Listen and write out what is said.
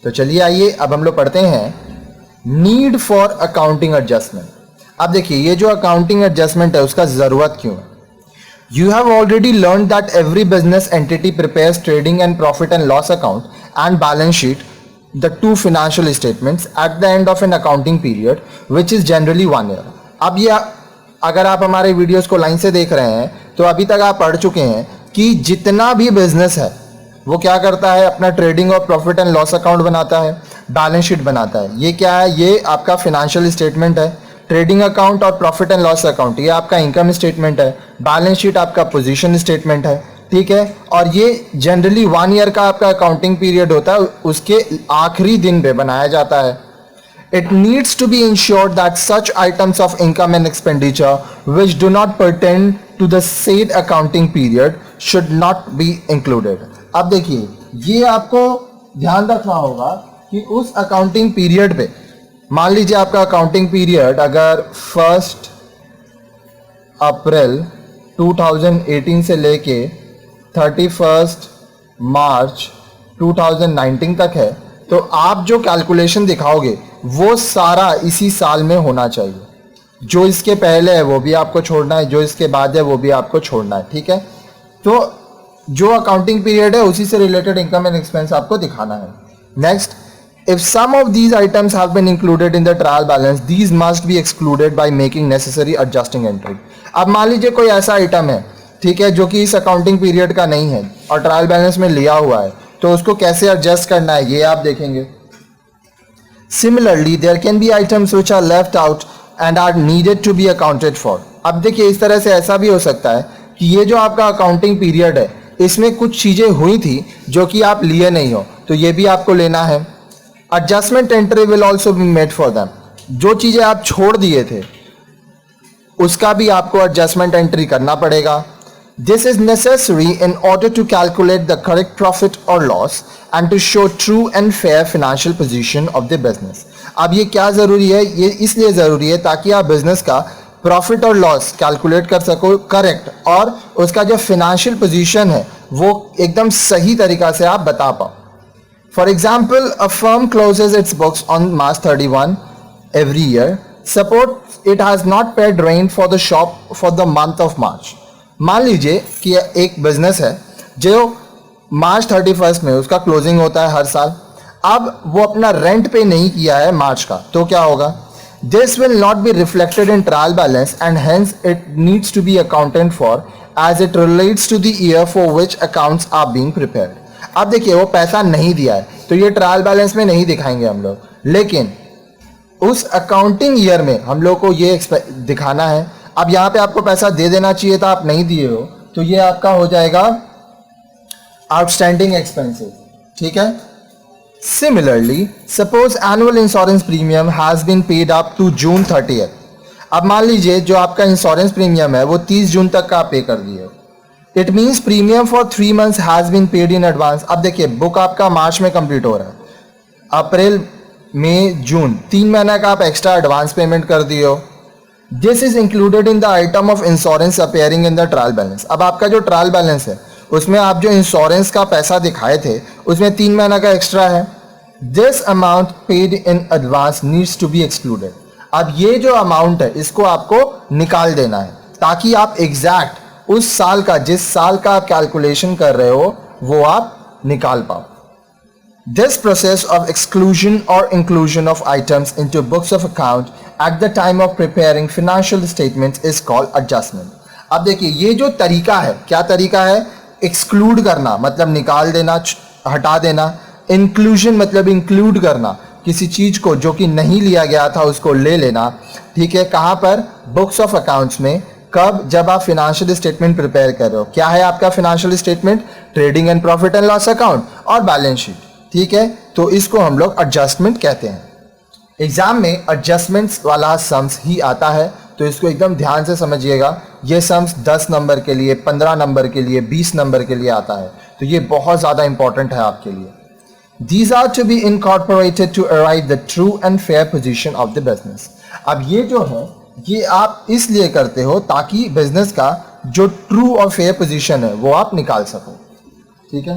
तो चलिए आइए अब हम लोग पढ़ते हैं नीड फॉर अकाउंटिंग एडजस्टमेंट। अब देखिए ये जो अकाउंटिंग एडजस्टमेंट है उसका जरूरत क्यों है। You have already learned that every business entity prepares trading and profit and loss account and balance sheet, the two financial statements at the end of an accounting period, which is generally 1 year. अब ये अगर आप हमारे videos को line से देख रहे हैं तो अभी तक आप पढ़ चुके हैं कि जितना भी बिजनेस है वो क्या करता है, अपना ट्रेडिंग और प्रॉफिट एंड लॉस अकाउंट बनाता है, बैलेंस शीट बनाता है। ये क्या है, ये आपका फिनेंशियल स्टेटमेंट है। ट्रेडिंग अकाउंट और प्रॉफिट एंड लॉस अकाउंट ये आपका इनकम स्टेटमेंट है। बैलेंस शीट आपका पोजीशन स्टेटमेंट है, ठीक है। और ये जनरली 1 ईयर का आपका अकाउंटिंग पीरियड होता है, उसके आखिरी दिन पे बनाया जाता है। It needs to be ensured that such items of income and expenditure which do not pertain to the said accounting period should not be included. अब देखिए ये आपको ध्यान रखना होगा कि उस अकाउंटिंग पीरियड पे, मान लीजिए आपका अकाउंटिंग पीरियड अगर 1 अप्रैल 2018 से लेके 31 मार्च 2019 तक है, तो आप जो कैलकुलेशन दिखाओगे वो सारा इसी साल में होना चाहिए। जो इसके पहले है वो भी आपको छोड़ना है, जो इसके बाद है वो भी आपको छोड़ना है, ठीक है। तो जो अकाउंटिंग पीरियड है उसी से रिलेटेड इनकम एंड एक्सपेंस आपको दिखाना है। Next, if some of these items have been included in the trial balance, these must be excluded by making necessary adjusting entry. अब मान लीजिए कोई ऐसा आइटम है, ठीक है, जो कि इस अकाउंटिंग पीरियड का नहीं है और ट्रायल बैलेंस में लिया हुआ है, तो उसको कैसे एडजस्ट करना है ये आप देखेंगे। Similarly, there can be items which are left out and are needed to be accounted for. अब देखिए इस तरह से ऐसा भी हो सकता है कि ये जो आपका अकाउंटिंग पीरियड है इसमें कुछ चीजें हुई थी जो कि आप लिए नहीं हो, तो ये भी आपको लेना है। Adjustment entry will also be made for them. जो चीजें आप छोड़ दिए थे उसका भी आपको एडजस्टमेंट एंट्री करना पड़ेगा। This is necessary in order to calculate the correct profit और loss and to show true and fair financial position of the business. अब ये क्या जरूरी है, ये इसलिए जरूरी है ताकि आप बिजनेस का प्रॉफिट और लॉस कैलकुलेट कर सको करेक्ट, और उसका जो फाइनेंशियल पोजीशन है वो एकदम सही तरीका से आप बता पाओ। For example, a firm closes its books on March 31 every year. Suppose it has not paid rent for the shop for the month of March. मान लीजिए कि एक बिजनेस है जो मार्च 31 में उसका क्लोजिंग होता है हर साल। अब वो अपना रेंट पे नहीं किया है मार्च का, तो क्या होगा, this will not be reflected in trial balance and hence it needs to be accounted for as it relates to the year for which accounts are being prepared. अब देखिए वो पैसा नहीं दिया है तो ये ट्रायल बैलेंस में नहीं दिखाएंगे हम लोग, लेकिन उस अकाउंटिंग ईयर में हम लोग को ये दिखाना है। अब यहाँ पे आपको पैसा दे देना चाहिए था, आप नहीं दिए हो, तो ये आपका हो जाएगा आउटस्टैंडिंग एक्सपेंसेस, ठीक है। Similarly, suppose annual insurance premium has been paid up to June 30th। अब मान लीजिए जो आपका इंश्योरेंस प्रीमियम है वो 30 जून तक का आप पे कर दिए हो। It means premium for 3 months has been paid in advance. अब देखिए बुक आपका मार्च में कंप्लीट हो रहा है, अप्रैल मई जून 3 महीने का आप एक्स्ट्रा एडवांस पेमेंट कर दिए हो। This is included in the item of insurance appearing in the trial balance. अब आपका जो ट्रायल बैलेंस है उसमें आप जो इंश्योरेंस का पैसा दिखाए थे उसमें 3 महीने का एक्स्ट्रा है। This amount paid in advance needs to be excluded. अब ये जो अमाउंट है इसको आपको निकाल देना है ताकि आप एग्जैक्ट उस साल का, जिस साल का आप कैलकुलेशन कर रहे हो वो आप निकाल पाओ। दिस प्रोसेस ऑफ एक्सक्लूजन और inclusion of items into books of account at the time of preparing financial statements is called adjustment. अब देखिए ये जो तरीका है, क्या तरीका है, एक्सक्लूड करना मतलब निकाल देना, हटा देना। इंक्लूजन मतलब इंक्लूड करना, किसी चीज को जो कि नहीं लिया गया था उसको ले लेना, ठीक है। कहाँ पर, बुक्स ऑफ अकाउंट्स में। कब, जब आप फाइनेंशियल स्टेटमेंट प्रिपेयर कर रहे हो। क्या है आपका financial statement, trading and profit and loss account और बैलेंस शीट, ठीक है। तो इसको हम लोग एडजस्टमेंट कहते हैं। एग्जाम में एडजस्टमेंट्स वाला सम्स ही आता है, तो इसको एकदम ध्यान से समझिएगा। ये सम्स 10 नंबर के लिए, 15 नंबर के लिए, 20 नंबर के लिए आता है, तो ये बहुत ज़्यादा इंपॉर्टेंट है आपके लिए। These are to be incorporated to arrive the true and fair position of the business. अब ये जो है ये आप इसलिए करते हो ताकि बिजनेस का जो ट्रू और फेयर पोजीशन है वो आप निकाल सको, ठीक है।